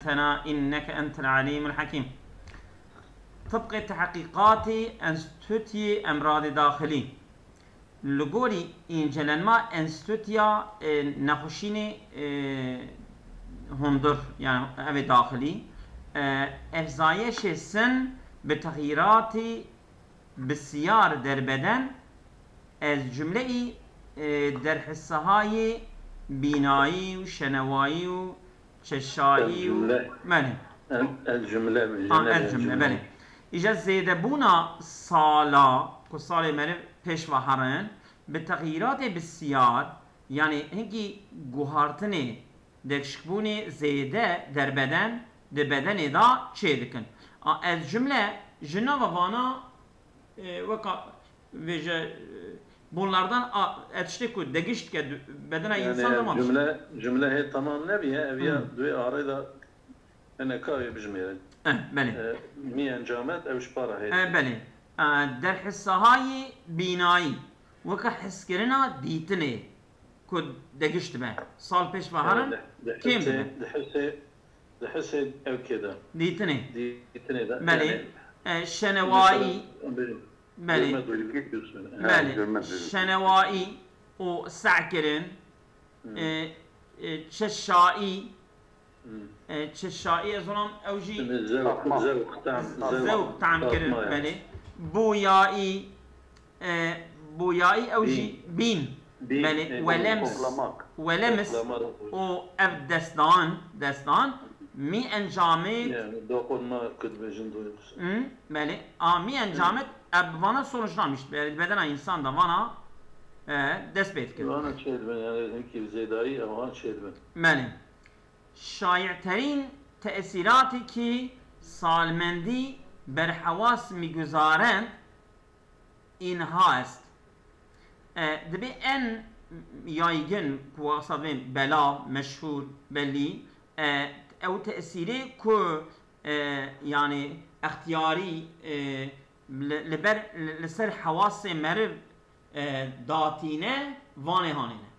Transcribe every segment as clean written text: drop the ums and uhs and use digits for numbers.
إنك أنت العليم الحكيم. طبق تحقيقات انستوتي أمراض داخلي لقولي إن جلنما انستوتيا نخشيني هندر يعني أبي داخلي افزایش سن به تغییرات بسیار در بدن از جمله در حصه های بینایی و شنوایی و چشایی و الجمله بله ایجا زیده بونا سالا که سال مرد پیش و هرن به تغییرات بسیار یعنی هنگی گوهارتنی دکشکبونی زیده در بدن de bedeni da çey dikin. Ez cümle jina ve vana ve bunlardan etişte ku degişt ke bedene insan olmamış. Cümle he tamam ne biye eviya duy arayla ene kavi bijmere. Beli. Mi encamet ev para he. Beli. Der hissahayi binayı ve ka hiskirina ditine ku degişt be. Sal peş ve haran kim de? دحسه او كذا ديتني ده مالي شنوائي مالي شنوائي وسعكرن تششائي تششائي اظن اوجي زوق طعم كرن مالي بويائي بويائي اوجي بين مالي ولمس و اف دستان می انجامید dokunma kıdmecin duygusu. Beli. Mi encamet vana sonuçlanmış. Bedena insan da vana dest beyt vana çedben yani ki zedai ama çedben. Beli. Şay'terin tesirati ki salmendi ber havas miguzaren inha est. Dibi en yaygın kuvasabın bela meşhur belli او تأثيره كو يعني اختياري لبر لسر حواس مرر داتينه وانه هانينه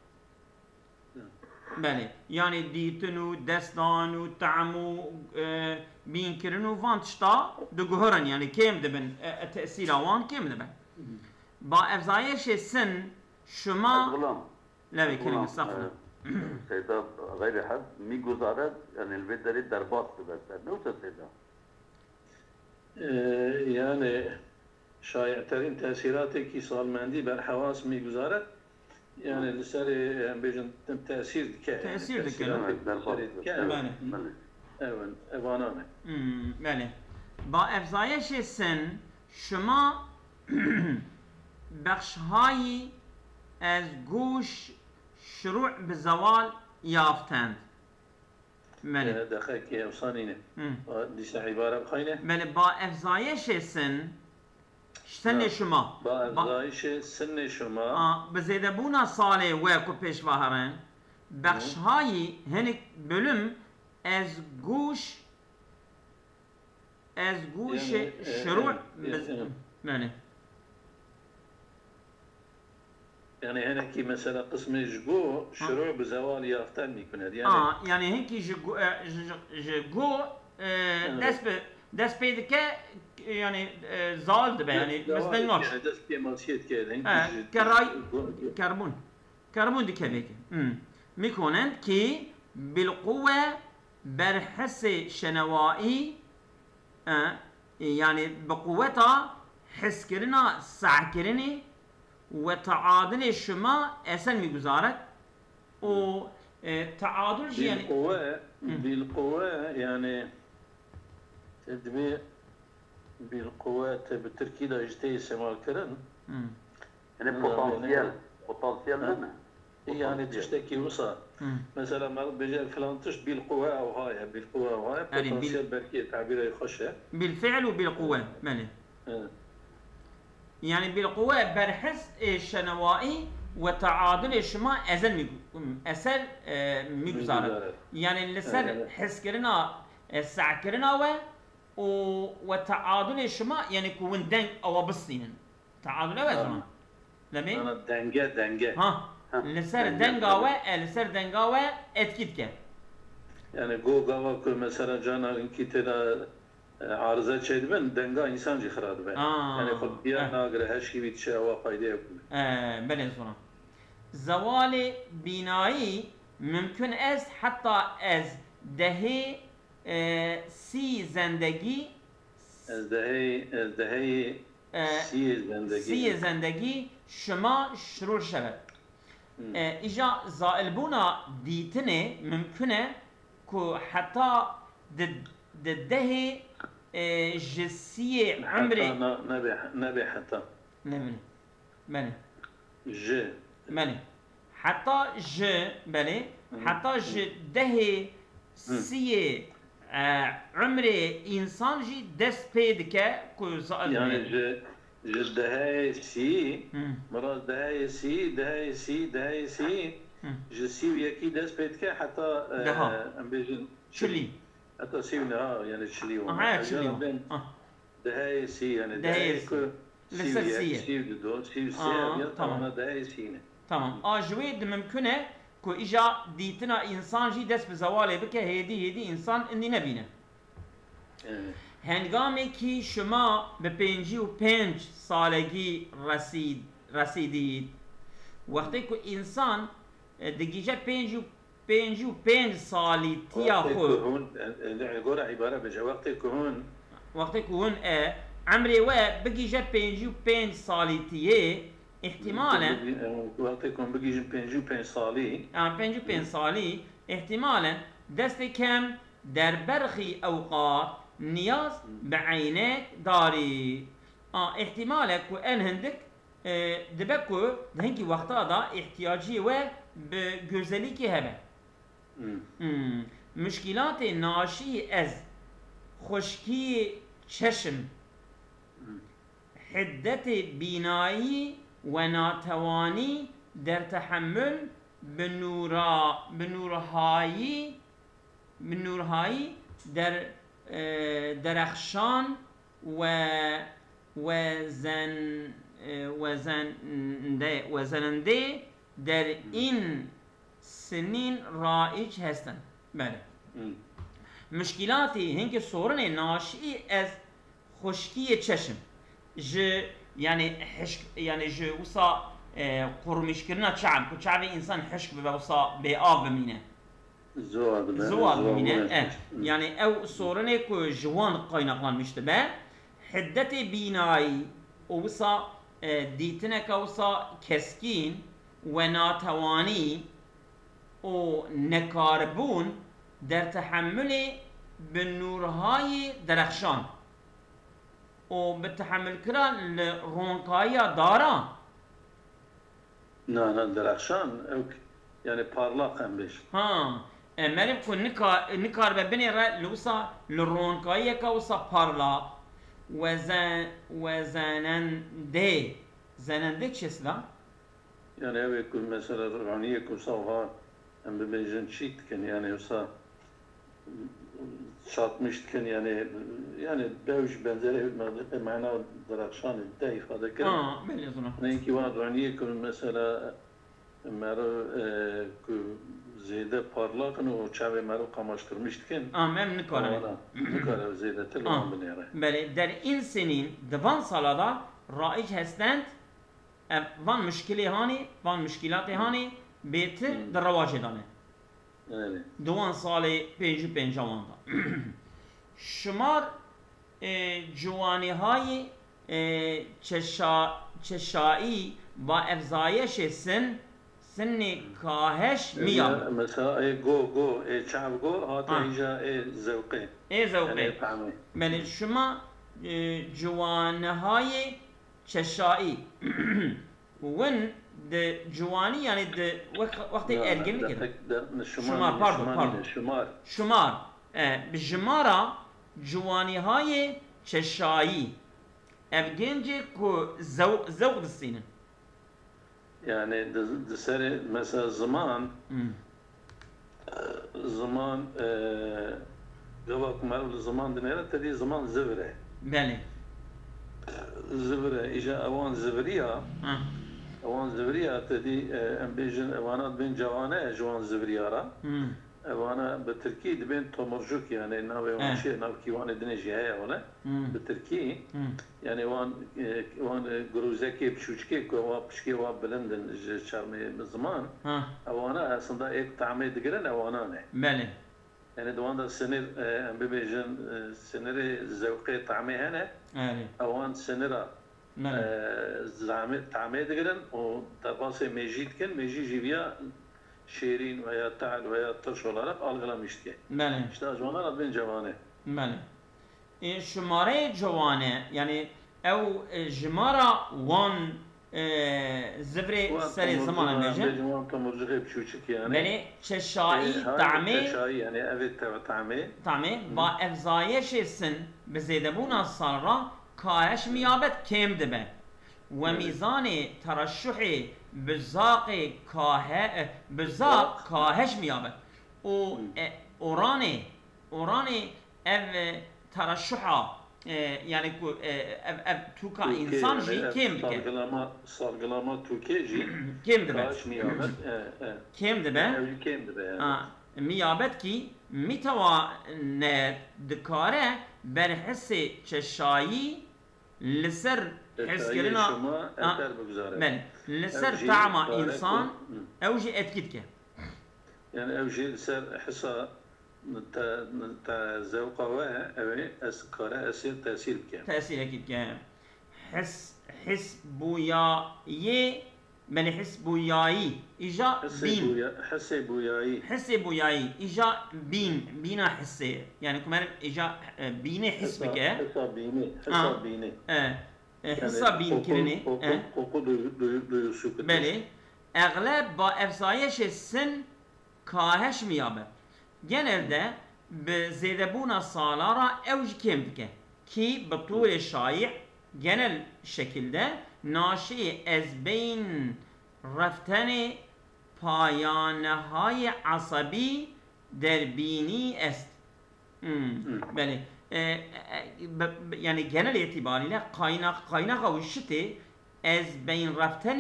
بله يعني ديتنو دستانو تعمو بين كرنو وان تشتا دو جوهرن يعني كيم دبن تأثيره وان كيم دبن با افزايش سن شما لا بكلمة استغفر سيدا غير حد ميجوزارد يعني البيت ده دربات بس نوصل سيدا يعني شايعترين تأثيراتك صالماندي بالحواس ميجوزارد يعني لسري بيجن تأثير تأثير اون اوانانه بله با افزایش سن شما بخش‌هایی از گوش شروع به زوال یافتند. بله. دقیقه افسانینه. دیست عباره بخواینه. بله با افزایش سن شما. با افزایش سن شما. به زیاده بونا سال و کو پیش واهرن بخش‌هایی هنگ بلوم از گوش شروع بله. يعني هنا كي مثلا قسم جگو شروع بزوال يافتن میکند يعني يعني هيك جگو دست بيد که يعني زال دبه يعني مثل نوش يعني دست بي مالشيت كده كراي كربون دي كبيك میکنند که بالقوة برحس شنوائي يعني بقوتها حس كرنا سع كرني وتعادل شما اصلا میگذارد و تعادل يعني بالقوة يعني تدمي بالقوة بالتركي ده اجتهي استعمال كرن يعني بوتنسيال منه يعني تشتكي وصل مثلا ما بيجي فلان تش بالقوة او هاي بالقوة او هاي بوتنسيال بركي تعبيره يخشه بالفعل وبالقوة ماله يعني بالقوة برحس الشنوائي وتعادل شما أزل ميجزارة يعني لسر حس كرنا الساعة كرنا وتعادل شما يعني كون دنگ أو بصين تعادل أو زمان لمي أنا دنگه ها لسر دنگاوه اتكيد كه يعني جو قوا كل مثلا جانا إنكي تدا عارضة شيء بن دنگا إنسان جي خراد بن يعني خد بيا ناقر هشي بيتشاوا قايدة يكون بله زونا زوال بینایی ممکن است حتی از دهه 30 زندگی سی زندگی شما شروع شود. ایجا زائل بونا دیتنه ممکنه که حتی ده جسی عمری نبي حتى بله ج بله حتی ج بله حتی ج ده سی عمر انسان جی دست پید که زائل يعني ج دهاي سي مرات دهاي سي جسي وياكي دست بيد كه حتى ام بيجن شلي حتى سي يعني تشلي شلي دهاي سي يعني دهاي سي دو سي طبعا دهاي سي تمام اجويد ممكنه كو اجا ديتنا انسان جي دست بزواله بكه هدي انسان اني نبينه هنگامی که شما به 55 سالگی رسیدید وقتی که انسان دیگه 55 سالی تیا خود نقول عبارة بجا وقتی که هون عمري و بقي 55 سالی تیه احتمالا وقتی که بقي 55 سالی 55 سالی احتمالا دست کم در برخی اوقات نیاز به عینک داری احتمالك وان هندك دبكو هنكي وقتا دا احتياجي و بجوزليكي هبه مشكلات ناشی از خشکی چشم حدت بینایی و ناتوانی در تحمل بنورهایی در درخشان وزننده در این سنین رایج هستند. بله. مشکلاتی هنگ سورن ناشی از خشکی چشم يعني حشك يعني جو وصا قرمش كرنا شعب انسان حشك بوصا بآب بمينه زواد بمينه يعني او صورنه كو جوان قاينقلان مشتبه حدت بینایی وصا دیتنك وصا كسكين وناتواني و نكاربون در تحمل بالنورهای درخشان و بالتحمل كران لرونقايا دارا نه درخشان يعني parlaq هم بيش مريم كون نكار ببني لوصا لرونقايا كوصا parlaq وزننده زننده چسلا يعني هو يكون مثلا رغانية يكون صوها هم ببنجن شيت كان يعني وصا شاطمشت كان يعني باوش بنزله معنا درخشان الدايف هذا كان بلي ظنه نيكي واحد رغانية يكون مثلا مرو زيادة parlaq و چاوي مرو قماشترمشت كان مم نكاره زيادة تلوان بنيره بله در این سنین دوان سالادا رایج هستند وان مشکلات هانی بهتر در رواج دانه دوان سال 55 واندا شمار جوانی های چشایی با افزایش سن کاهش میاد مثلا گو چاو گو هات اینجا زوقه بله شما جوانی های چشایی ون د جوانی يعني د وقت ارجمي كده شمار بالجمارة جوانی های چشایی افجنجي كو زوق السنين يعني دسر مثلا زمان جواب مال الزمان دنيرة تدي زمان زبرة بله زبرة إجا أوان زبرية أوان زبرية تدي أم بيجن أوانات بين جوانة جوان زبرية را وانا بالتركي دبين تومرجوك يعني ناوي شيء ناوي كيوان دنجي هيا ولا بالتركي يعني وان جروزكي بشوشكي كوا بشكي واب بلندن شارمي زمان وانا اصلا ايك تعمي دقرن وانا بله يعني دوان دا سنر ام بيجن سنري زوقي طعمي هنا اوان سنرا زعمي طعمي دقرن ودرباسي ميجيد كن ميجي جيبيا شيرين ويا تعال ويا طرش olarak algılamıştı. بله. İşte جوانان adın جوانه. بله. شماره جوانه yani او جمارا وان زفري سري زمان بيجن. جوان تمرجه بشوشك يعني. بله çeşai طعمي. çeşai yani evet طعمي. طعمي با افزایش سن به زیدبون سالرا کاهش میابد کم دبه و میزان ترشح بزاق کاهش میابد و اوران اف ترشحا yani توکا انسان جی کم بکه salgılama توکه جی کم دبه کاهش میابد کم دبه میابد کی میتواند دکاره بر حس چشایی لسر حس کرنا بله لسر طعم انسان اوجي اتكيد که يعني اوجي لسر حسا تا ذوقه اوي اسكاره اسير تاثير بكم تاثير اكيد كم حس بوياي من حس بوياي اجا بين حس بوياي اجا بينا حسي يعني كمان اجا بين حس بك حسا بين كرني بله اغلب با افزایش سن کاهش میابه genelde به زیدبون سالارا اوج کم بکه کی به طور شایع genel şekilde naşi از بین رفتن پایانه‌های عصبی در بینی است. بله yani genel itibariyle kaynak avuşutu از بین رفتن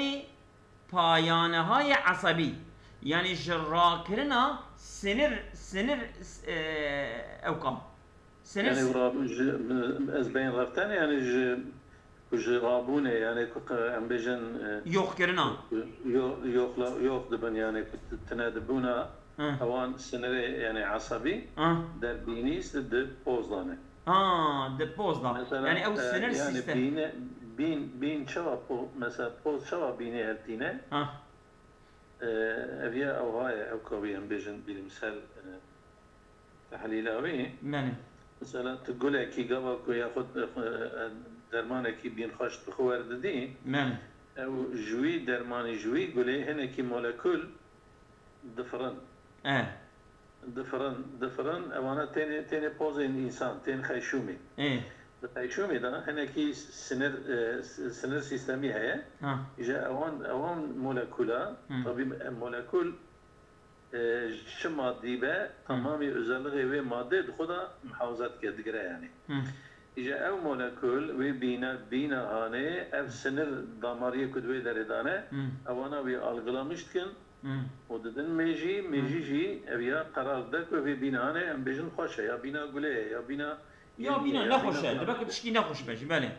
پایانه‌های عصبی yani جراكرنا سنر اوقام سنر يعني از بين رفتن يعني جرابونه يعني ام بيجن يوخ كرنا يوخ دبن يعني تنادبونا اوان سنر يعني عصبي در بينيس د بوزدانه د بوزدان يعني او سنر سيستم يعني بين شباب مثلا بوز شباب بيني هالتينه أبيا أو هاي أو كوبيهم بيجن بالمثال تحليلاوي نعم مثلا تقول كي قبل كي ياخذ درمانه كي بينخش بخوارد دي نعم أو جوي درماني جوي قولي هنا كي مولكول دفرن دفرن أوانا تاني بوزي الإنسان تاني خيشومي خيشومي ده هنا كي سنر سيستمي هي إجا أوان مولكولا طبي مولكول شو مادي به تمامي özelliği ve madde خدا محافظات كدقرة يعني إجا أو مولكول وبينا هاني أف سنر دمارية كدوي دردانة أوانا وي algılamıştken o dedin meji جي أبيا قرار دك وبينا هاني أم بيجن خوشة يا بينا قولي يا بينا يا بينا نخوشه دبك تشكي نخوش باجي بله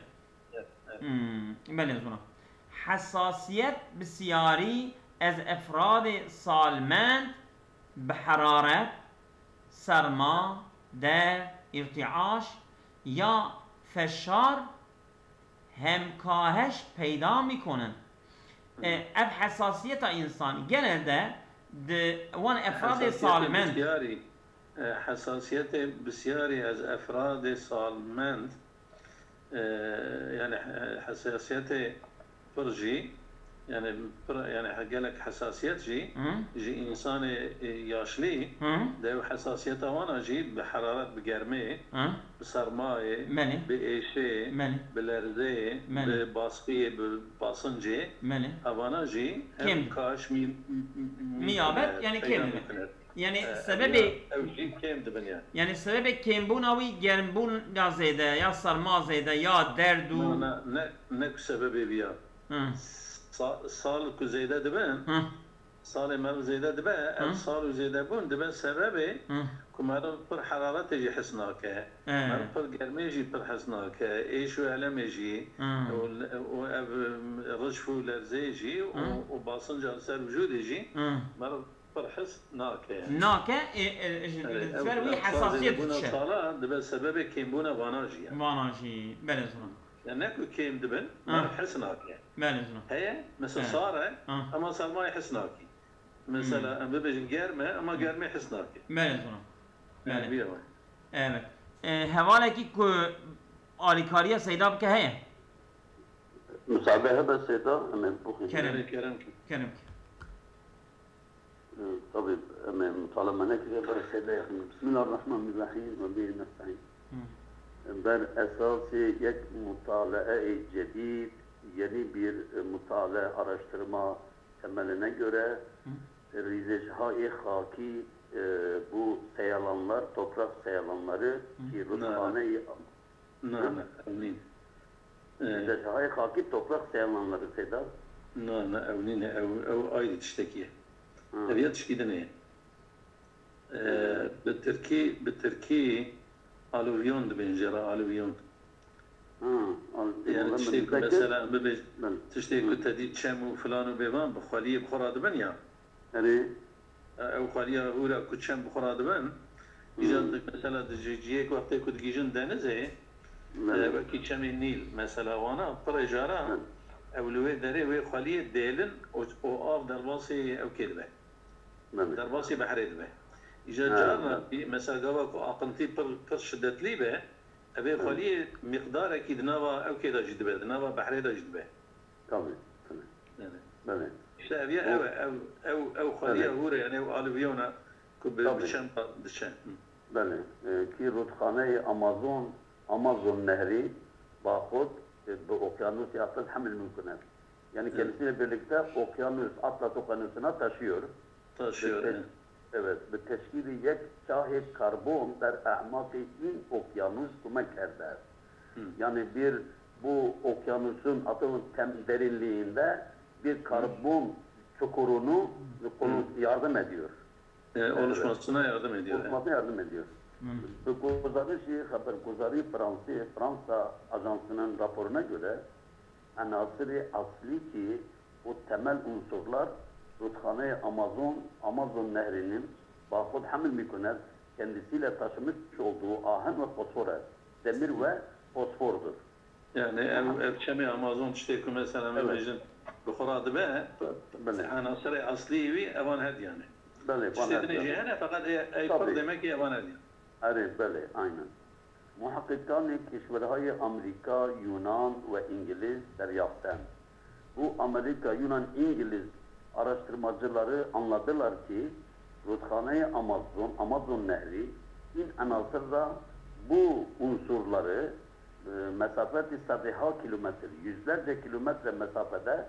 بله زونا حساسيت بسياري از افراد سالمند بحرارة سرما در ارتعاش یا فشار هم کاهش پیدا میکنن اب حساسیت انسان genelde وان افراد سالمند حساسية بسياري از افراد سالمند يعني حساسية فرجي يعني حقلك حساسية جي انسان ياشلي ده حساسيته وانا جي بحرارات بقرمي بسرماي بإيشي بلرزي بباسقية بباصنجي اوانا جي هم كاش ميابت يعني كم يعني سبب يعني سبب كمبوناوي گرمبون یا زیده یا سرما زیده یا درد و نه سبب بیا سال که زیده دبن صار مر زيادة دبا صار زيادة بون دبا سببه كمارو بر حرارة تجي حسناك مر بر جرمي يجي بر حسناك ايش وعلم يجي ورجفو لرزي يجي وباصنجر سر وجود يجي مر بر حسناك ناك فروي حساسية بونا صار دبا سببه كيم بونا فاناجي فاناجي بله زنا لأنك كيم دبن مر حسناك بله زنا هي مثل صار أما صار ما يحسناك مثلا ام ببجن گرمه اما گرمه حس ناکه بله زنم بله evet حوالکی که آلیکاریا سیدا بکه هیه مسابقه بس سيدا أمام بوخي كرم طبيب أمام مطالبة نكرة بر سيدا بسم الله الرحمن الرحيم وبه نستعين بر أساس یک مطالعه جدید یعنی bir مطالعه araştırma temeline göre rizejهای خاکی bu seyalanlar, toprak seyalanları ki Rutkhane-i rizejهای خاکی toprak seyalanları Sedat. Ne evnine ev ayrı tiştekiye. Eviyat tişkidine. Bitirki aluvyon dibinjera aluvyon. يعني تشتيك مثلا تشتيك تدي تشامو فلان وبيبان بخاليه بخراد بن يا او خاليه هورا كتشام بخراد بن يجي مثلا تجيك وقت كنت جيجن دنزه وكي تشام النيل مثلا وانا برجارا اولوي دري وي خاليه ديلن او اف درباسي او كلمه درباسي بحريد به يجي جارنا مثلا قبل اقنتي بر شدت لي به أبي خالي مقدار أكيد نوا أو كذا جدبه نوا بحري ده جدبه. طبعا. بله. إيش أبي أو خالي هو يعني أو ألويونا كبرشان بشان. بله. كي رودخانه أمازون نهري باخد بأوكيانوس أطلس حمل ممكنه. يعني kendisiyle birlikte okyanus, Atlas okyanusuna taşıyor. Evet, بتشكيل یک چاه کاربون در اعماق این اقیانوس کمک eder. Yani bu okyanusun atıyorum derinliğinde bir karbon çukurunu yardım ediyor. Oluşmasına yardım ediyor. Oluşmasına yardım ediyor. Bu guzarışı haberguzarı Fransa ajansının raporuna göre anasırı asli ki o temel unsurlar Rutkhane-i Amazon nehrinin bakod hamil mikunet kendisiyle taşımış olduğu ahen ve fosfora, demir ve fosfordur. Yani evçemi Amazon tiştekü mesela mevcin bukharadı be, anasırı asliyi evan hed yani. Bale, tiştekini cihane fakat eyfar demek ki evan hed yani. Evet, bale, aynen. Muhakkikan-ı keşverhay Amerika, Yunan ve İngiliz deryaften. Bu Amerika, Yunan, İngiliz araştırmacıları anladılar ki Rutkhane-i Amazon Nehri in anasırda bu unsurları mesafeti sadiha kilometre, yüzlerce kilometre mesafede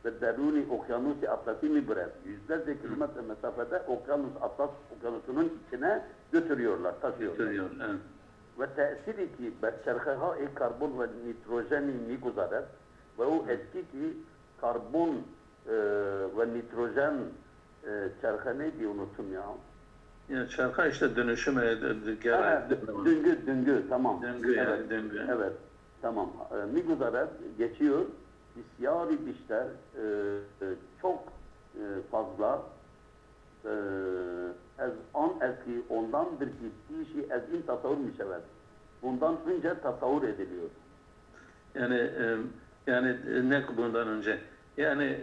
ve deruni okyanusi atlasi mibret, yüzlerce kilometre mesafede okyanus atlas okyanusunun içine götürüyorlar, taşıyorlar. Ve tesiri ki çerheha-i karbon ve nitrojeni miguzaret ve o etki ki karbon ve nitrojen çarka neydi unuttum ya. Ya çarka işte dönüşüm döngü tamam. Döngü yani evet, döngü. Evet tamam. Miguzaret geçiyor. Bisyari bişter çok fazla az an eski ondandır ki işi ezin tasavvur müşevet. Bundan önce tasavvur ediliyor. Yani ne bundan önce? Yani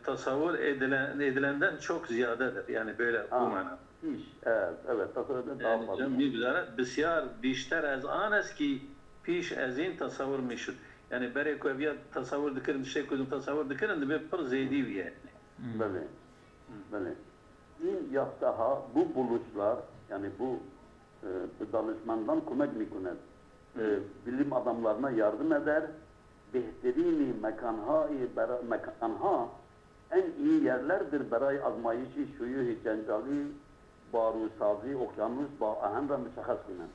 tasavvur edilenden çok ziyadedir. Yani böyle bu mana. Evet, tasavvur edilen daha fazla. Yani bisyar bişter az an eski piş ezin tasavvur meşhur. Yani bere koviya tasavvur dikirin, şey koydum tasavvur dikirin de bir pır zeydi bir yani. Böyle. Böyle. İn yaktaha bu buluşlar, yani bu danışmandan kumek mikunet, bilim adamlarına yardım eder, behterini mekanha en iyi yerlerdir beray azmayişi şuyuhi cencali, barusazi, okyanus, ahem ve müşahhas günen.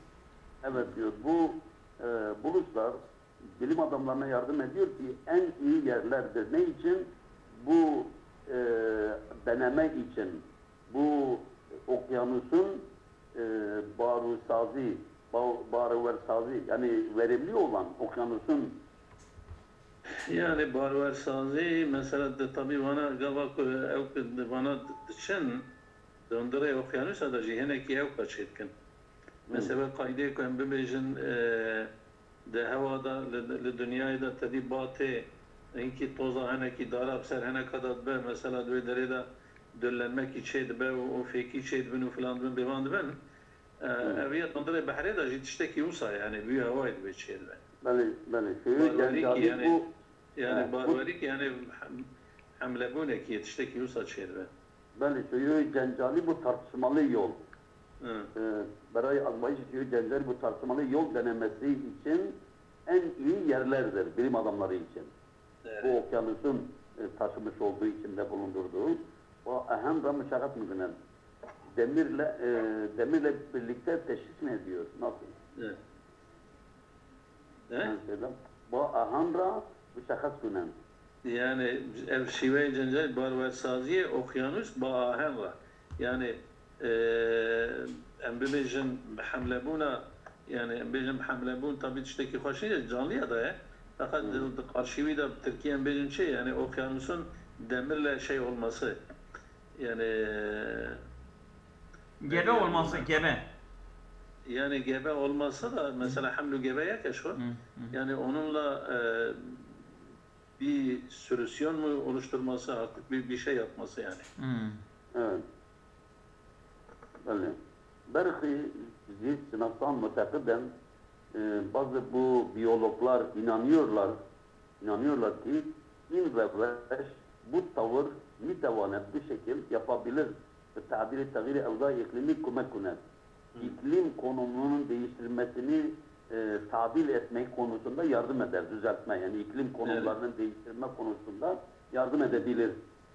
Evet diyor, bu buluşlar bilim adamlarına yardım ediyor ki en iyi yerlerdir. Ne için? Bu deneme için bu okyanusun baruversazi yani verimli olan okyanusun yani baruversazi mesela de tabii bana gavak bana için döndüre okyanusa da jiheneki ev kaçırken mesela kaydı koyun bebejin de havada le dünyayı da tabi batı inki toza heneki darab ser hene kadar be mesela döydere de döllenmek içeydi be o feki içeydi bunu falan bunu bevandı ben eviyat döndüre bahre da jitişteki usa yani büyü havaydı be içeydi ben Beli yani yani barbarik yani hamlebune ki yetişteki usa içeydi ben Beli suyu cencali bu tartışmalı yol. Beray Azmayış suyu cencali bu tartışmalı yol denemesi için en iyi yerlerdir bilim adamları için. Evet. Bu okyanusun taşımış olduğu içinde bulundurduğu o ahem da müşakat mıdının demirle birlikte teşhis mi ediyor? Nasıl? Evet. Bu ahamra müşakat günen. Yani ev şive-i cencel barversaziye okyanus ba ahamra. Yani embebejin hamlebuna yani embebejin hamlebun tabi tişteki hoşiye canlıya da ya. Fakat arşivi de Türkiye'nin bejin şey yani okyanusun demirle şey olması yani gebe olması gebe. Yani gebe olmasa da mesela hamlu gebe yakışıyor. Yani onunla bir solüsyon mu oluşturması artık bir şey yapması yani. Evet. Öyle. Belki sınıftan mütekiden bazı bu biyologlar inanıyorlar ki İnveveş bu tavır mütevanet bir şekil yapabilir. Tabiri tağiri evda iklimi kumek kuner. İklim konumunun değiştirmesini tadil etmek konusunda yardım eder, düzeltme. Yani iklim konumlarının değiştirme konusunda yardım edebilir.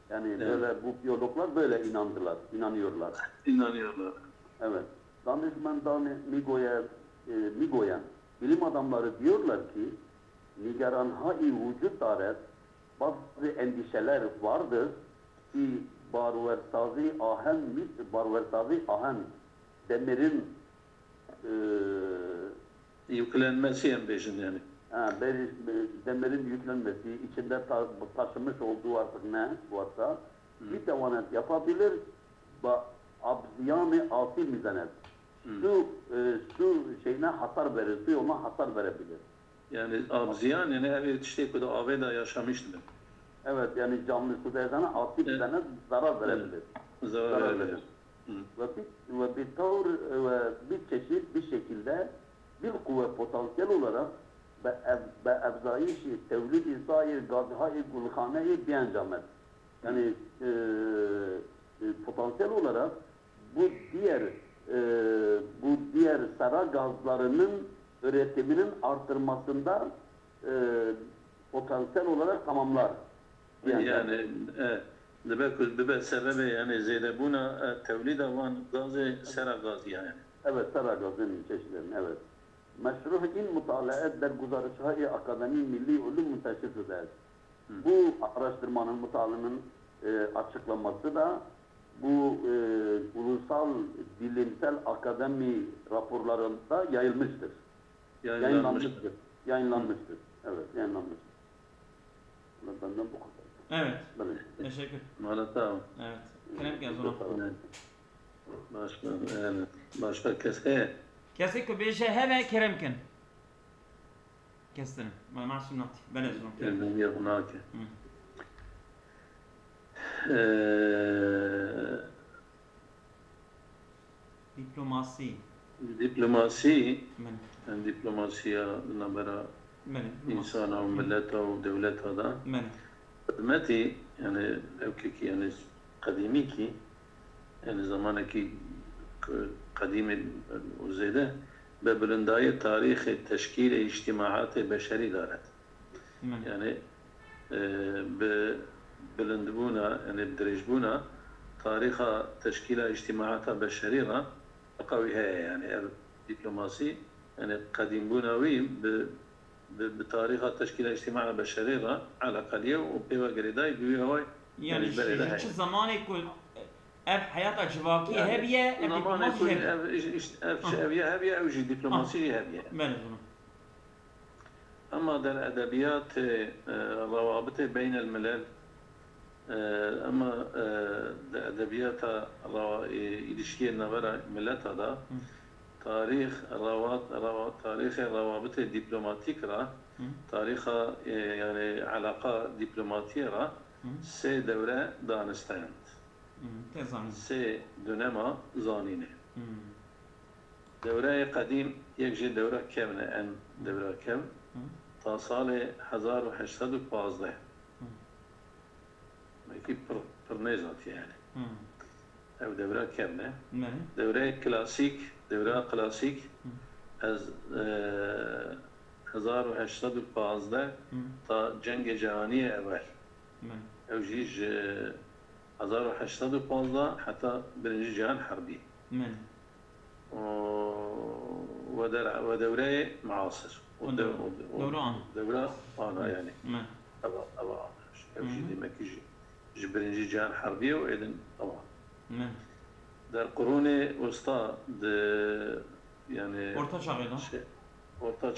Yani böyle bu biyologlar böyle inanıyorlar. Evet. Danışman Migoyan bilim adamları diyorlar ki nigeranha-i vücut daret bazı endişeler vardır ki barversazi ahen demirin yüklenmesi en beşin yani. Demirin yüklenmesi, içinde taşımış olduğu artık ne varsa bir devanet yapabilir ve abziyan-ı asil mizanet. Su şeyine hasar verir, su yoluna hasar verebilir. Yani abziyan yani evet işte kuda aveda yaşamıştı. Evet yani canlı suda yazana asil mizanet zarar verebilir. Zarar verir. Ve bir tavır ve bir çeşit bir şekilde bir kuvvet potansiyel olarak ve evzayişi tevlid-i sair gazha-i gulhane-i biencamet. Yani potansiyel olarak bu diğer sera gazlarının üretiminin artırmasında potansiyel olarak tamamlar. Yani Bebe sebebi yani zeydebuna tevlid van gazı sera gazı yani. Evet, sera gazının çeşitlerini, evet. Meşruh-in mutalaat der guzarışha-i akademi milli ulum munteşir eder. Bu araştırmanın, mutalının açıklaması da bu ulusal bilimsel akademi raporlarında yayılmıştır. Yayınlanmıştır. Evet, yayınlanmıştır. Benden bu kadar. Evet. Teşekkür. Malata. Evet. Kenem yazına. Başka kese. Kese ko beje heve keremken. Kestin. Masum nati. Ben yazına. Ben yazına ki. Diplomasi. Yani diplomasiya nabara insana ve millete ve devlete da. خدمتي يعني أوكي يعني قديمي كي يعني زمانك قديم وزيده ببلنداية تاريخ تشكيل اجتماعات بشري دارت يعني بلندبونا يعني بدرجبونا تاريخ تشكيل اجتماعات بشرية قوية يعني الدبلوماسي يعني قديم بوناوي بطريقة تشكيل اجتماع بشرية على قليل وبيوا قريداي بيوا يعني چه زمانی که اف حیات اجواکی هبیه اف دیپلماسی هبیه او جی دیپلماسی هبیه. اما در ادبیات روابط بین الملل اما در ادبیات ilişki نبرة ملت هذا تاريخ روابط دبلوماتيك را تاريخ يعني علاقة دبلوماتية را سه دورة دانستند سه دونما زانينه دورة قديم يكجي دورة كاملة ان دورة كم تا سال 1815 ماكي برنيزات يعني او دورة كاملة دورة كلاسيك از 1815 تا جنگ جهانی اول او جيج 1815 حتى برنج جهان حربي ودورة معاصر دورة أنا يعني أبا أو شيء دي ما كيجي برنج جهان حربي وإذن طبعا در قرون وسطى yani orta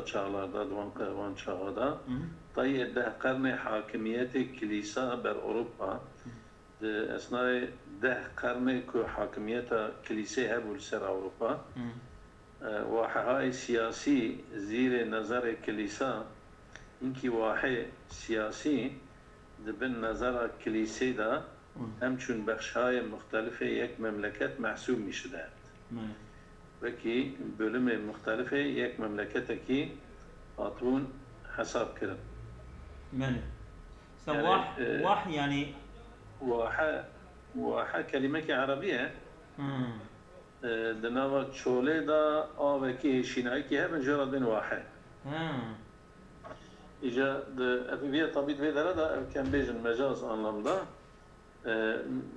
çağlarda دوان çağda طي ده قرن حاكمية كنيسة بر أوروبا أثناء ده قرن كو حاكمية كنيسة هبو لسر أوروبا وحاي سياسي زير نظر كنيسة إنكي واحد سياسي دبن نظر كنيسة ده همچون بخش‌های مختلف یک مملکت محسوب می‌شدند. وکی بölüm مختلف یک مملکت کی آتون حساب کرد. بله. واح يعني واح كلمة عربية. دناوا شولة دا آوكي شيناي كي هم جرد بين واحد. إجا أبيبية طبيب بدرا دا كان بيجن مجاز anlamda.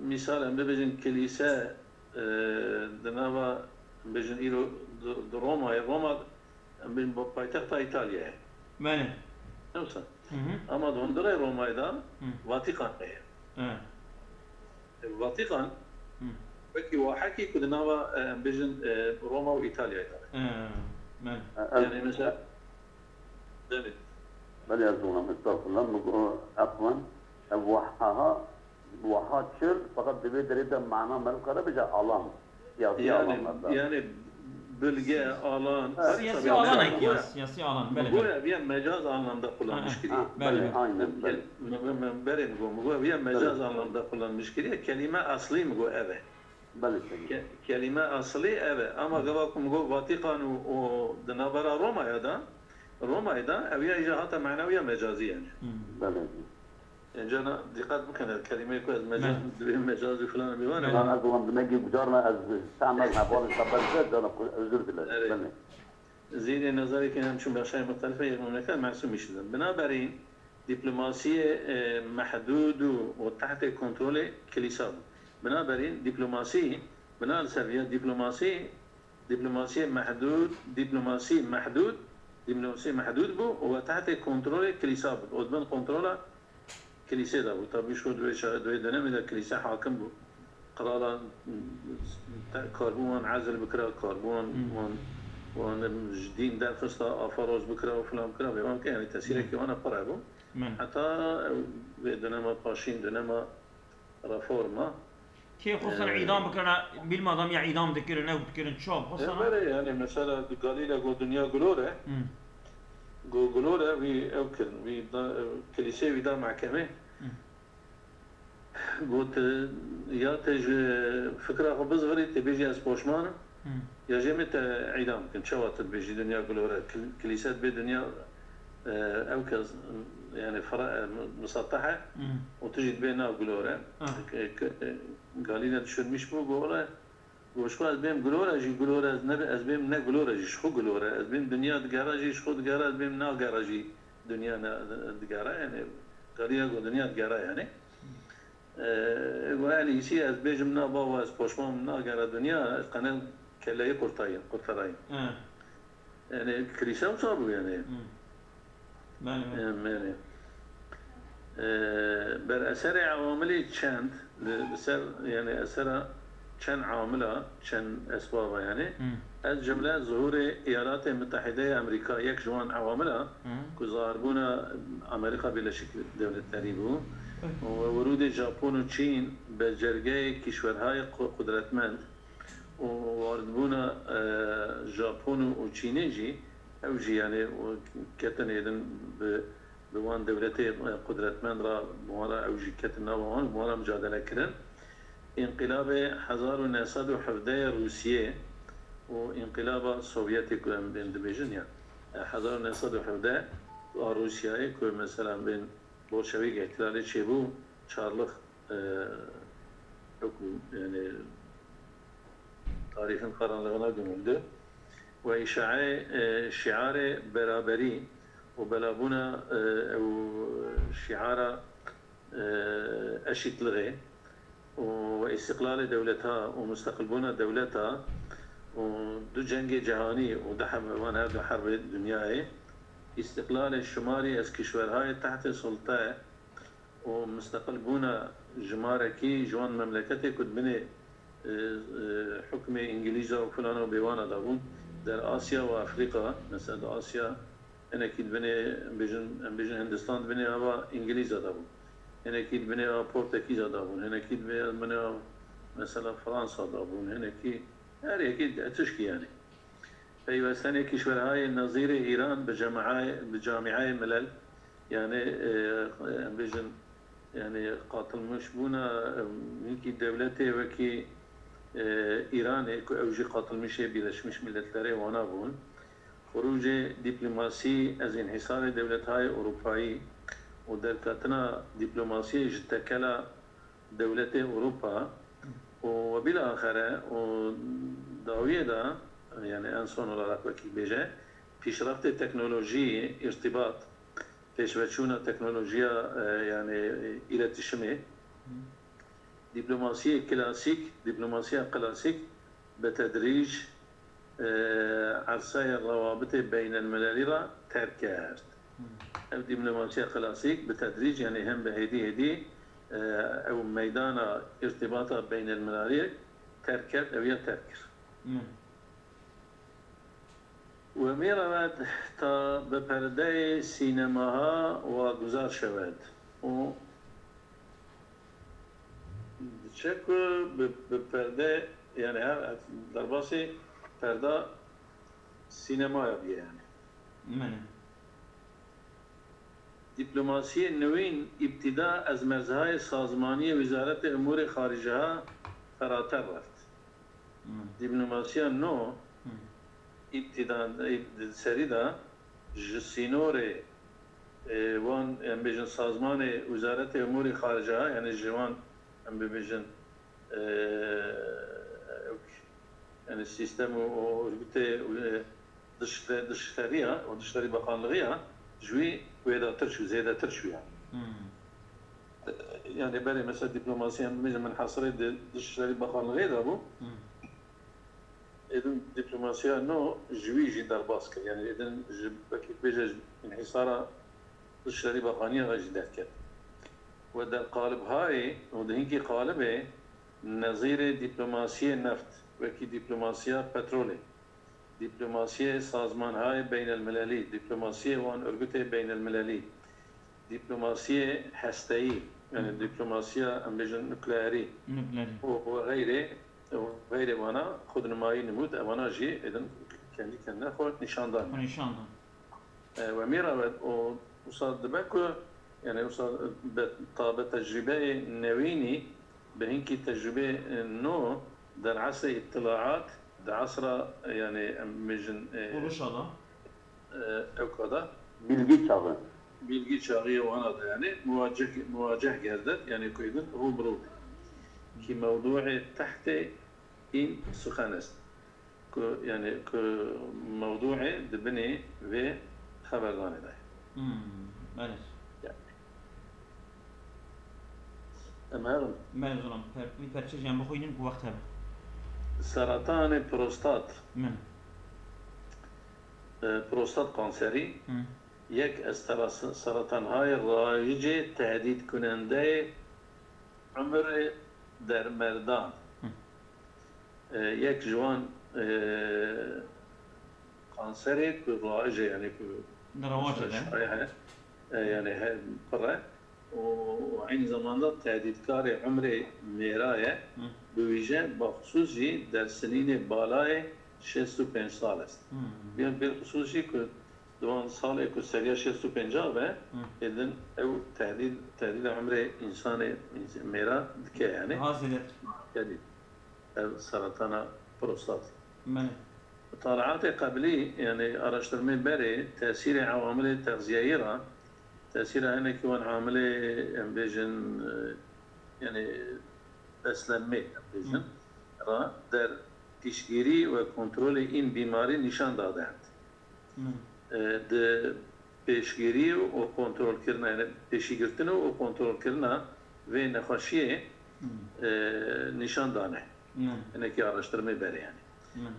مثال ببجن كنيسة دناوا بجن إيرو روما بين بايتخت إيطاليا. بله. نوصل. أما دندرة روما دا فاتيكان هي. فاتيكان. بكي وحكي كدناوا بجن روما وإيطاليا دا. يعني مثلا. دمت. بل يزونا مستقبلا عفوا أبوحها وحات شر فقط دبي دريده معنا ملقرة بجا ألان يعني bölge alan siyasi alan siyasi alan böyle bir mecaz anlamda kullanmış gibi. Aynen böyle. Benim bu bir mecaz anlamda kullanmış gibi. Kelime asli mi bu eve? Kelime asli eve ama gavakum bu Vatikan o denabara Roma'da eviye icahata manaviye mecazi yani. يعني جانا دقات ممكن الكلمة يكون مجاز فلان بيوانا أنا أقول لما نجي بجارنا استعمل حبال الخبرات أنا أزور بالله زين نظري كنا نشوف أشياء مختلفة المملكة معصوم يشدن بنابراين دبلوماسية محدود وتحت كنترول كنيسة بنابراين دبلوماسية محدود بو وتحت كنترول كنيسة وضمن كنترول كنيسة ده وطبعا شو دوي دنام ده كنيسة حاكم بو قرارا كربون عزل بكرة كربون وان جدين ده خصتا أفروز بكرة وفلان بكرة بيوم كان يعني تأثيره كمان قرابو حتى دنام باشين دنام رفورما كي خصوصا عيدان بكرة بالمادام يا عيدان ذكرنا وذكرن شاب خصوصا يعني مثلا قليلا جو دنيا قلوره في أوكل في كنيسة في دا محكمة قلت يا تج فكرة خبز غري تبيجي أسبوشمان يا جمت عيدام كنت شوات تبيجي دنيا قلورة كنيسات بدنيا أوكل يعني فرع مسطحة وتجد بيننا قلورة قال لي شو مش بو قوله وشو أزبيم قلورة جي قلورة أزبيم نا قلورة جي شو قلورة أزبيم دنيا دقارة جي شو دقارة أزبيم نا قارة جي دنيا نا دقارة يعني قاليا قو دنيا دقارة يعني ويعني يصير أزبيم نا باوا أسبوشمان نا قارة دنيا قناة كلاي قرطاين يعني كريسة وصابوا يعني بر اثر عواملی چند بسر يعني اثر چند عامله چند اسباب يعني از جمله ظهور ایالات متحده امریکا یک جوان عوامله که ظاهر بونا امریکا بلا شکل دولت تریبو و ورود ژاپن و چین به جرگه کشورهای قدرتمند و وارد بونا ژاپن و چین جی او جی يعني كتن يدن بوان دولت قدرتمند را موارا او جی كتن نوان موارا مجادله كرن انقلاب 1917 روسیه و انقلاب سوویتی که هم بین دبیجن يعني 1917 روسیه که مثلا بین بولشویک احتلالی چه بو چارلق حکم يعني تاريخ قرنلغنا gömüldü ve şiare beraberi وبلابونا او شعار eşitliği واستقلال دولتها ومستقلبونا دولتها ودو جنگ جهاني ودحم وانا دو حرب دنياي استقلال الشمالي از كشورهای تحت سلطه ومستقلبونا جماركي جوان مملكتي كد بني حكم انجليزا وفلانا وبيوانا دابون در آسيا وافريقيا مثلا آسيا انا كيد بني بيجن هندستان بني هوا انجليزا دابون هنا كيد بني بورتوغيزا دابون هنا كيد بني مثلا فرنسا دابون هنا كي هر اكيد تشكي يعني فيوستني كشورهای نظير ايران بجامعه ملل يعني بيجن يعني قاتل مش بونا ملكي دولتي وكي ايراني اوجي قاتل مشي بلشمش ملتلري وانا بون خروج دبلوماسي از انحصار دولتهای اروپایی و در کتنا دبلوماسي جتكلا دولت اوروبا وبالاخره وداويه دا يعني انسون ولا وكي بيجا پیشرفت تكنولوژی ارتباط پیشوچونا تكنولوژيا يعني iletişimi دبلوماسي كلاسيك بتدريج عرصة الروابط بين الملل ترك کرد. دبلوماسي كلاسيك بتدريج يعني هم بهدي او ميدان ارتباط بين الملل ترك او يترك. وميرود تا بپرده سینماها واگذار شود و چکو بپرده يعني در باسی پرده سینما بیه يعني دیپلماسی نوین ابتدا از مرزهای سازمانی وزارت امور خارجه ها فراتر رفت. دیپلماسی نو ابتداء سريدا جسينور وان ام بيجن سازمان وزارة امور خارجه يعني جوان ام بيجن يعني السيستم دشتريها ودشتري بقانلغيها جوي ويدا ترشو زيادة ترشو يعني بالي مثلا دبلوماسيا من حصري دشتري بقانلغيها دابو إذن دبلوماسيا نو جويجي دار باسكر يعني إذن بكي بيجا انحصارا الشري بقانية غاجي داركت ودا قالب هاي ودهنكي قالبه نظير دبلوماسيا نفط وكي دبلوماسيا بترولي دبلوماسيا سازمان هاي بين المللي دبلوماسيا وان أربطة بين المللي دبلوماسيا هستائي يعني دبلوماسيا أمبيجن نوكلياري وغيره وغيره وانا خود نمایی نمود وانا جي اذن كان كنا خود نشاندان وميرا وصاد دبكو يعني وصاد بتجربه نويني بهنكي تجربه نو در عصر اطلاعات در عصر يعني مجن ورشادا او كذا bilgi çağı وانا da yani muwajeh geldi yani koydun هو برود كي موضوع تحت إن سخانست يعني كموضوع دبني في خبردان ده. مالش. أمهرم. مال غلام. في برشة جنب خوينين وقتها. سرطان بروستات. من. بروستات كانسري. یک از سرطانهای رایج تهدید کننده عمر در مردان. یک جوان کانسری که رایجه، یعنی که یعنی پره و این زمان تهدیدکار عمر میرایه به ویژه با خصوصی در سنین بالای 65 سال است. بیان به خصوصی که دوان سال که سریع 65 به ایدن او تهدید عمر انسان میرا که یعنی تهدید سرطان پروستات. مطالعات قبلی يعني araştırma بره تأثير عوامل التغذية را تأثير هنا كون عامل امبيجن يعني beslenme امبيجن را در پیشگیری و کنترل این بیماری نشان دادند. د پیشگیری و کنترل کردن، یعنی پیشگیری و کنترل کردن و نخاشی نشان دانه. یعنی که araştırma بره yani.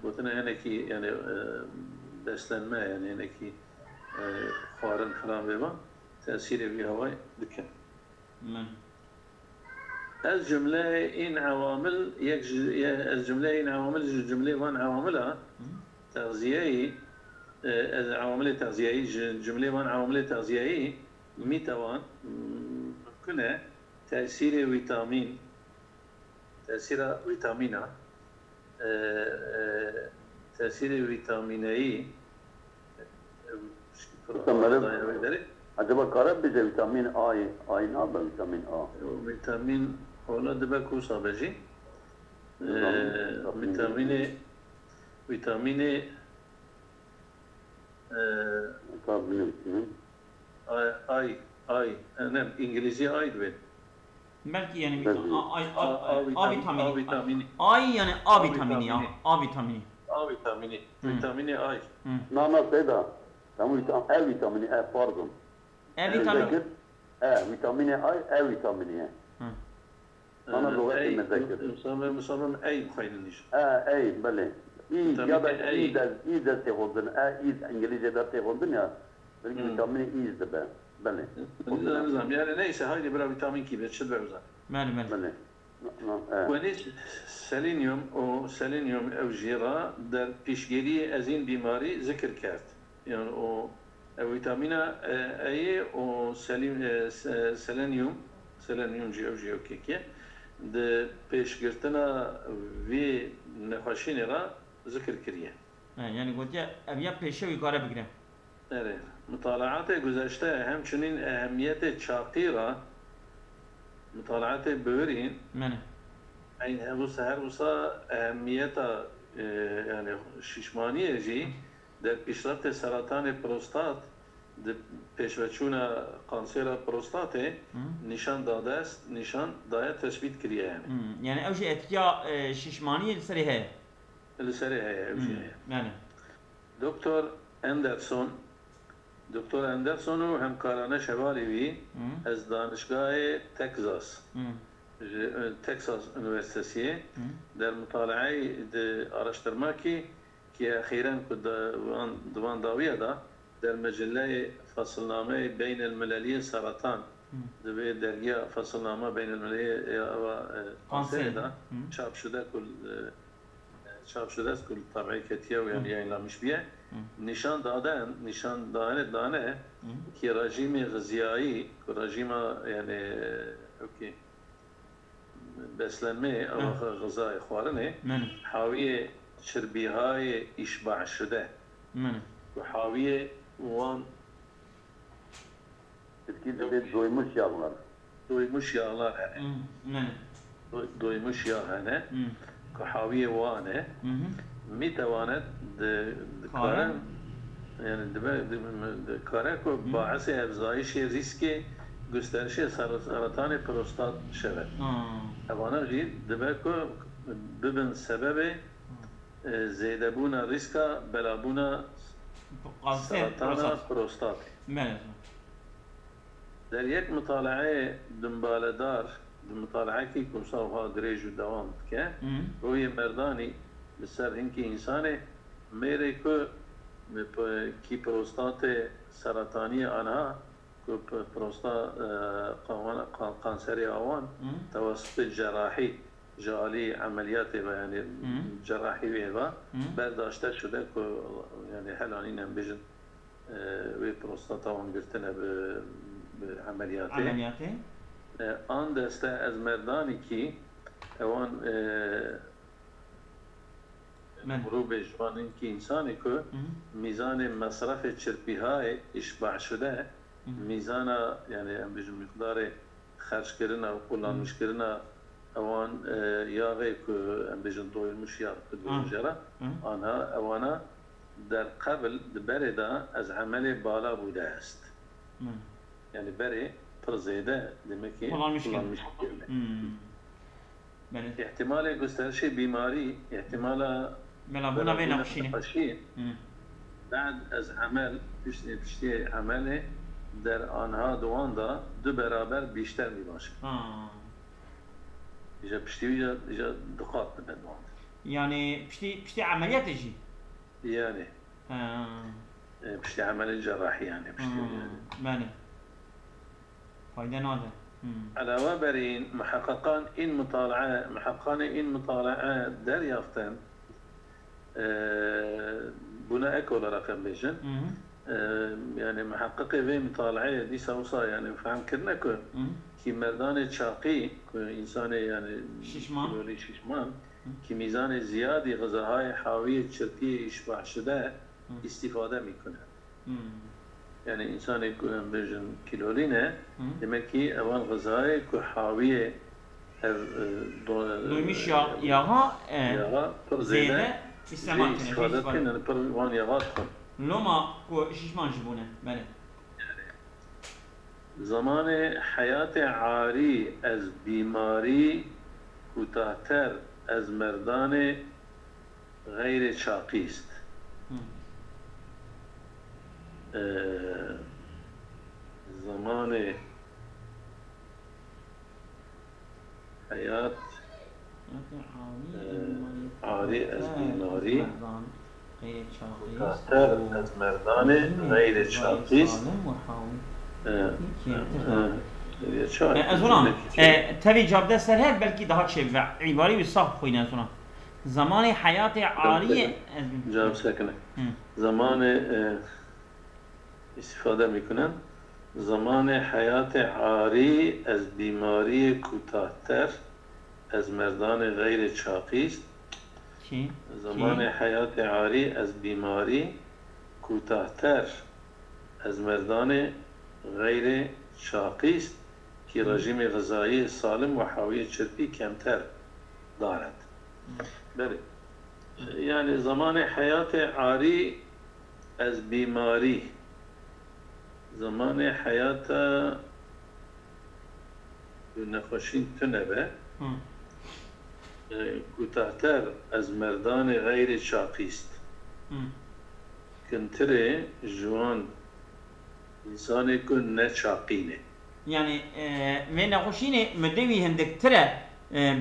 گفتن اینه که یعنی beslenme yani اینه که خوارن فلان بما تأثیر بی هوای بکن. از جمله این عوامل از جمله این عوامل جمله وان عواملها تغذیه‌ای از عوامل تغذیه‌ای جمله وان عوامل تغذیه‌ای میتوان ممکنه تأثیر ویتامینا تأثیر ویتامینی acaba kara bize vitamin A ne yapar vitamin A? Vitamin ona da bak o sabeci. Vitamini ay ne İngilizce ay diyor. belki yani A vitamini. Ay yani A vitamini ya. A vitamini. A vitamini. Vitamini ay. Na seda. Tamam E vitamini pardon. E vitamini. Vitamini A, E vitamini. Ana lügati mezekir. Musamman ay koyulmuş. Ay bale. Ya da iyi de tehondun. İyi İngilizce'de tehondun ya. Belki vitamini iyi de be. بله. يعني نيسه هاي برا فيتامين كي بتشد بعوزة. بله. ونيس سيلينيوم أو جيرا در پیشگیری از این بیماری ذکر کرد. يعني او فيتامينا أي او سيلينيوم جي أو جي أوكي كي در پیشگیرتنا وی نخاشین را ذکر کریه. يعني قلت يا أبيات پیشوی کاره بگیرم. آره. مطالعات گذشته همچنین اهمیت چاقی را مطالعات بورین این هر وسا اهمیت یعنی ششمانی جی در پیشرفت سرطان پروستات در پیشوچون کانسر پروستات نشان داده است، نشان داده تثبیت کریه یعنی اوجه اتیا ششمانی لسری هست لسری هست دکتر اندرسون و همکارانه شوالیوی از دانشگاه تکساس انویستسیه در مطالعه araştırma که اخیراً دوان داویه دا در مجله فصلنامه بین المللی سرطان در درگیه فصلنامه بین المللی و کانسر دا چاپ شده است کل طبعی کتیه و یعنی اعلامش بیه نشان دانه که رژیم غذایی که رژیم یعنی اوکی beslenme او غذای خوارنه حاوی چربی های اشباع شده و حاوی وان doymuş yağlar doymuş yağ هنه که حاوی وانه میتواند کارن یعنی کاره که باعث افزایش ریسک گسترش سرطان پروستات شود. اوانه جید دبه که ببین سبب زیاده بونا ریسکا بلابونا سرطان پروستات. در یک مطالعه دنبالدار مطالعه کی کمساوها دریج و دوام که روی مردانی بسر اینکه انسان میره که کی پروستات سرطانی آنها که پروستات قانسری آوان توسط جراحی جالی عملیات و یعنی جراحی و برداشته شده که یعنی هلانی نمیشن و پروستات آوان گرتنه به عملیاتی آن دسته از مردانی که اوان رو به جوان اینکه انسانی که میزان مصرف چرپی های اشباع شده میزان یعنی امروز مقدار خرج کردن و کلانش کردن اوان یاغی که امروز دویلمش یا کدومجرا آنها اوانا در قبل بردا از عمل بالا بوده است یعنی بری پرزیده دمکی کلانش کرده احتمال گسترش بیماری احتمال ملابونا بین نقشینه بعد از عمل پشتی عمل در آنها دواندا دو برابر بیشتر می باشه ایجا پشتی ایجا دقات بدن دواندا یعنی پشتی عملیات جی یعنی پشتی عمل جراحی یعنی پشتی بله فایده ناده علاوه بر این محققان این مطالعه دریافتن بناء اكل رقم بيجن يعني محقق في مطالعه دي سوصا يعني فهم كنا كي مردان شاقي انسان يعني ششمان كي ميزان زيادة غذاهای حاوی چرپی اشباع شده استفاده میکنه يعني انسان بيجن كيلولينه دمكي اول غذاهای که حاوی دویمیش یاها زیده استفاده کنن پر وان یغات کن لما کو ششمان جبونه بله زمان حیات عاری از بیماری کوتاه‌تر از مردان غیر چاقی است زمان حیات عاری از بیماری کوتاه‌تر از مردان غیر چاقی است از اونا تبي جاب ده سرها بلكي ده شيء عباري بالصح خوين از اونا زمان حياة عالية جاب سکنه زمان استفاده میکنن زمان حیات عاری از بیماری کوتاه‌تر از مردان غیر چاقی است زمان حیات عاری از بیماری کوتاه‌تر از مردان غیر چاقی است که رژیم غذایی سالم و حاوی چربی کمتر دارد بله یعنی زمان حیات عاری از بیماری زمان حیات نخوشین تنبه کوتاه‌تر از مردان غیر چاقی است کنتره جوان انسانی که نه چاقینه يعني من نخوشينه مدوي هندك ترى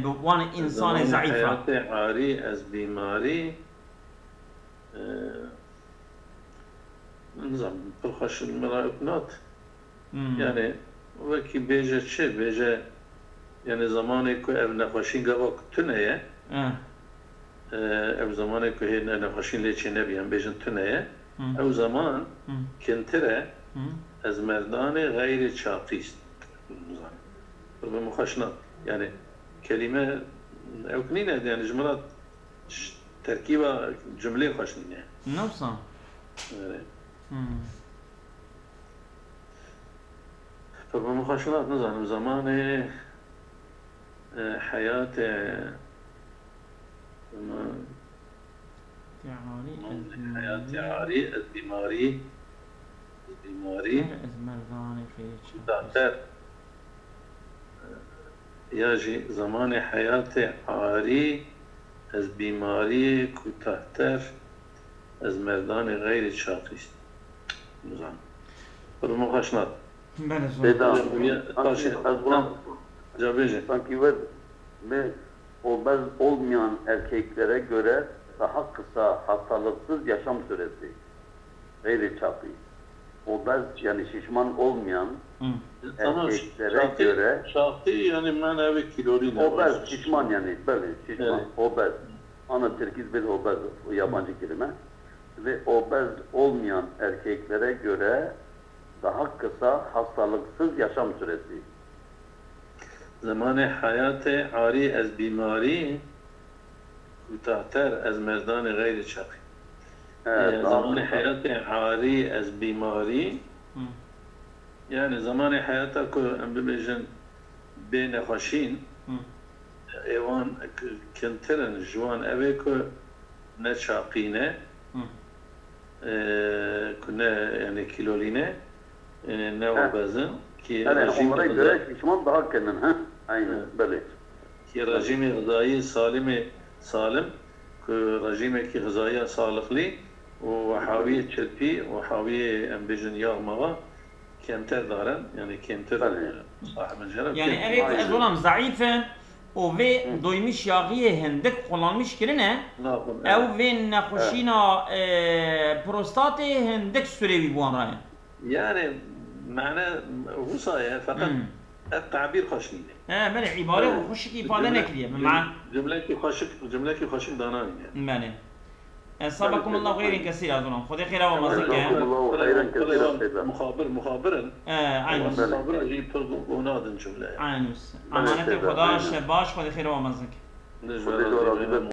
بوان انسان ضعيفه حياة عاري از بیماری نظام برخش المراقبات يعني وكي بيجا چه بيجا يعني زماني که اب نخوشين قبا تنه اب زماني که هي نخوشين ليچه نبيان بيجن تنه او زمان كنتره از مردان غیر چاقی است به مخشنات يعني كلمة او كنينة يعني جملات تركيبة جملة خشنينة نوصا فبمخشنات نظام زمان حياة حياة عاري البيماري دكتور يجي زمان حياة عاري از بیماری کوتاه‌تر از مردان غیر چاقی است نظام برمخشنات sanki ve obez olmayan erkeklere göre daha kısa hastalıksız yaşam süresi. gayri çapı. Obez yani şişman olmayan erkeklere göre şahti yani menevi kilolu obez şişman yani böyle şişman evet. Obez. Ana Türkiz bir obez yabancı kelime ve obez olmayan erkeklere göre daha kısa hastalıksız yaşam süresi. Zamanı hayatı ari az bimari kutahter az merdan gayri çapı. Zamanı hayatı ari az bimari yani zamanı hayata ko em bibêjin bê nexweşîn ewan kintirin ji wan ev ê ku ne çaqîne ku ne yani kilolîne ne obezin ki onlara göre şişman daha kendin ha aynen böyle ki rejimi gıdayî salim ku rejimekî gıdaya sağlıklı و حاوية تشلبي وحاوية em bêjin yağ mağa كمتر دارن يعني كمتر صاحب الجرب يعني أبيك أزولهم ضعيفا وفي دويمش ياغيه هندك قلانمش كرنا أو في نخشينا بروستاتي هندك سوري بوان راي يعني معناه وصايا فقط التعبير خشني بله عبارة وخشك إفادة نكلية مع جملة خشك داناني بله صابكم الله خير كثير أظن خذي خير ومزيك الله خيرا كثيرا مخابرا عين مخابرا جيب ونادن جملة عين أمانة خداش باش خذي خير ومزيك